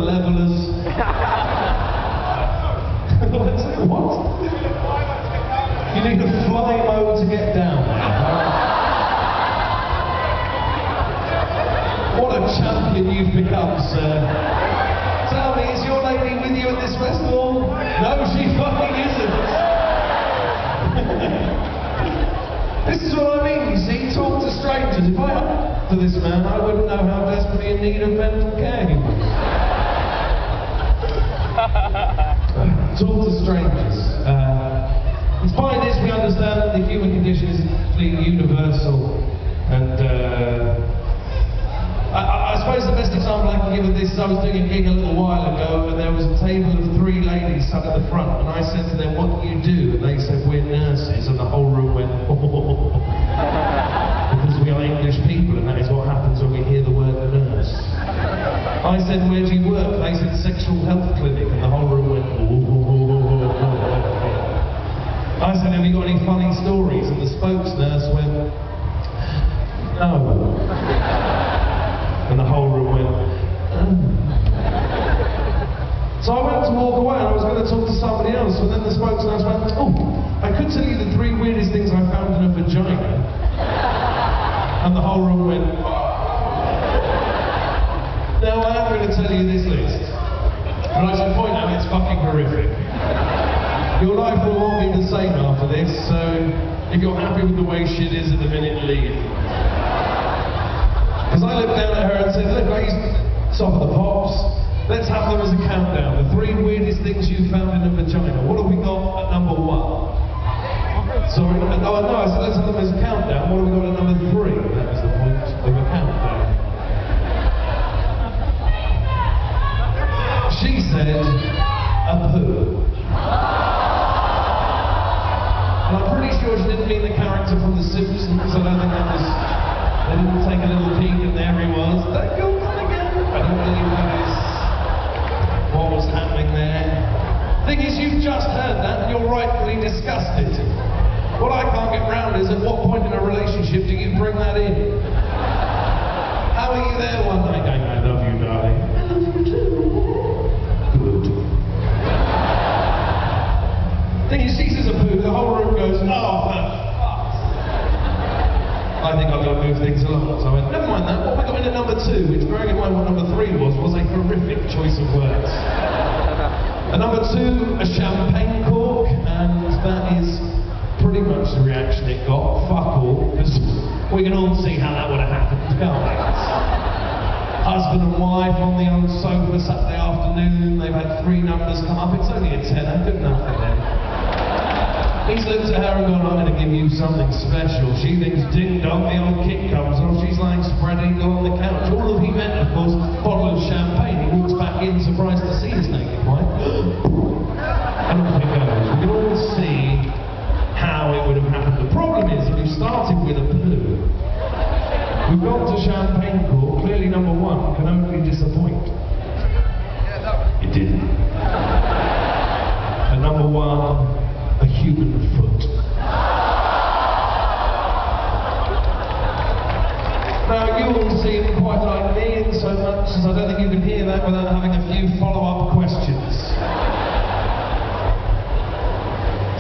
levelers. What? You need a fly mode to get down there. What a champion you've become, sir. Tell me, is your lady with you at this festival? No, she fucking isn't. This is what I mean, you see, talk to strangers. If I happened to this man, I wouldn't know how desperately in need of mental care he was. Talk to strangers. In spite of this, we understand that the human condition is completely universal. And I suppose the best example I can give of this is I was doing a gig a little while ago and there was a table of 3 ladies sat at the front and I said to them, what do you do? And they said, we're nurses, and the whole room went, oh. Because we are English people and that is what happens when we hear the word nurse. I said, where do you work? They said, sexual health clinic, and the whole room went, oh. I said, have you got any funny stories? And the spokes nurse went, no. And the whole room went, oh. So I went to walk away and I was going to talk to somebody else, and then the spokes nurse went, oh, I could tell you the 3 weirdest things I found in a vagina. And the whole room went, now I am going to tell you this list, but I should point out it's fucking horrific. Your life will not be the same after this, so if you're happy with the way shit is at the minute, leave. Because I looked down at her and said, look, ladies, top of the pops, let's have them as a countdown. The 3 weirdest things you found in a vagina. What have we got at number 1? Sorry, no, I said let's have them as a countdown. What have we got at number 3? That was the point of a countdown. She said, a poo. And I'm pretty sure she didn't mean the character from The Simpsons. I don't think that was... They didn't take a little peek and there he was. That girl again. I don't believe that is what was happening there. Thing is, you've just heard that and you're rightfully disgusted. What I can't get round is at what point in a relationship do you bring that in? How are you there one night going, I love you, darling? I love you too. Good. Thing is, she sees a poo, the whole room goes, oh, I think I've got to move things along. So I went, never mind that, what we got in at number 2, which bearing in mind what number 3 was a horrific choice of words. At number 2, a champagne cork, and that is pretty much the reaction it got. Fuck all, because we can all see how that would have happened, can't we? Husband and wife on the old sofa Saturday afternoon, they've had 3 numbers come up, it's only a tenner, good enough for them. He's looked at her and gone, I'm going to give you something special. She thinks, ding dong, the old kick comes off. She's lying spread eagle on the couch. All of he meant, of course, bottle of champagne. He walks back in, surprised to see his naked wife. And off it goes. We can all see how it would have happened. The problem is, if you started with a poo, we've got to champagne cork. Clearly, number 1 can only disappoint. It didn't. And number 1, a human foot. Now you all seem quite like me in so much as I don't think you can hear that without having a few follow-up questions.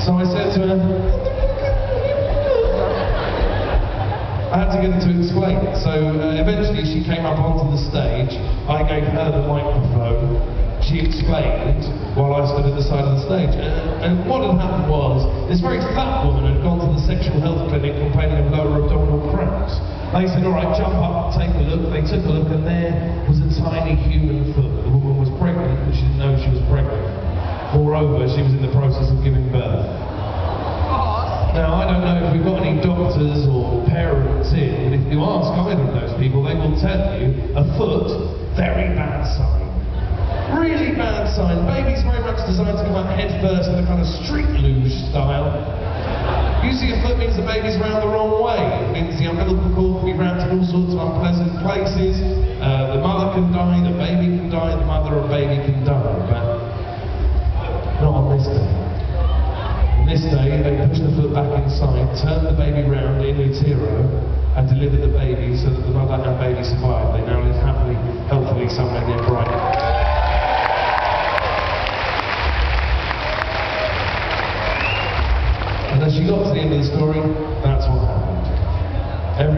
So I said to her, I had to get her to explain it. So eventually she came up onto the stage, I gave her the microphone. She explained while I stood at the side of the stage. And what had happened was, this very fat woman had gone to the sexual health clinic complaining of lower abdominal cramps. They said, all right, jump up, take a look. They took a look and there was a tiny human foot. The woman was pregnant, but she didn't know she was pregnant. Moreover, she was in the process of giving birth. Now, I don't know if we've got any doctors or parents in, but if you ask either of those people, they will tell you, a foot, very bad sign. Really bad sign. Baby's very much designed to come out head first in a kind of street luge style. Usually a foot means the baby's round the wrong way. It means the umbilical cord can be wrapped in all sorts of unpleasant places. The mother can die, the baby can die, the mother or baby can die. But not on this day. On this day, they push the foot back inside, turn the baby round in utero, and deliver the baby so that the mother and baby survive. They now live happily, healthily, somewhere near Brighton.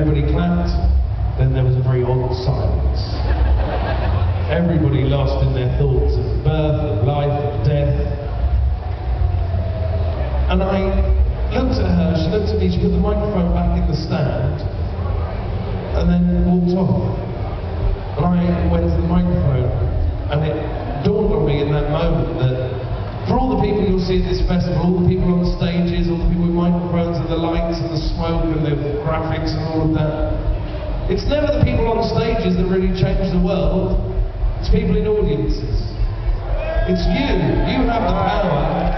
Everybody clapped, then there was a very odd silence. Everybody lost in their thoughts of birth, of life, of death. And I looked at her, she looked at me, she put the microphone back in the stand, and then walked off. And I went to the microphone, and it dawned on me in that moment that for all the people you'll see at this festival, all the people on the stages, all the people with microphones and the lights and the smoke and the graphics and all of that, it's never the people on stages that really change the world, it's people in audiences. It's you. You have the power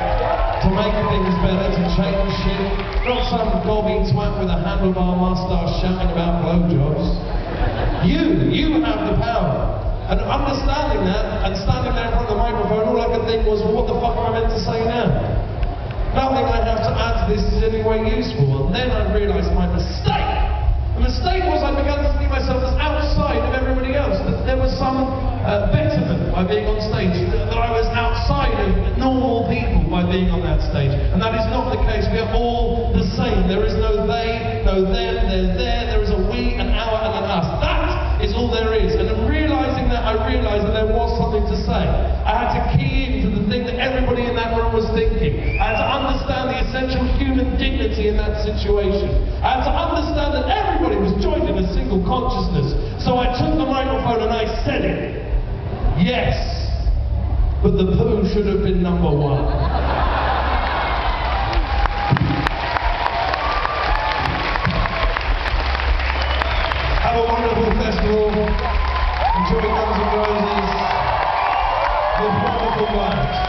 to make things better, to change shit. Not some gobby twat with a handlebar moustache shouting about blowjobs. You have the power. And understanding that, and standing there in front of the microphone, all I could think was, well, what the fuck am I meant to say now? Nothing I have to add to this is in any way useful. And then I realised my mistake. The mistake was I began to see myself as outside of everybody else, that there was some betterment by being on stage, that I was outside of normal people by being on that stage. And that is not the case. We are all the same. There is no they, no them, they're there is a we, an our, and an us. That is all there is. And in realising that, I realised that there was something to say. I had to key into the thing that everybody in that room was thinking. I had to understand the essential human dignity in that situation. I had to understand that everybody was joined in a single consciousness. So I took the microphone and I said it. Yes, but the poo should have been number one. Have a wonderful festival. Enjoy Guns N' Roses with wonderful vibes.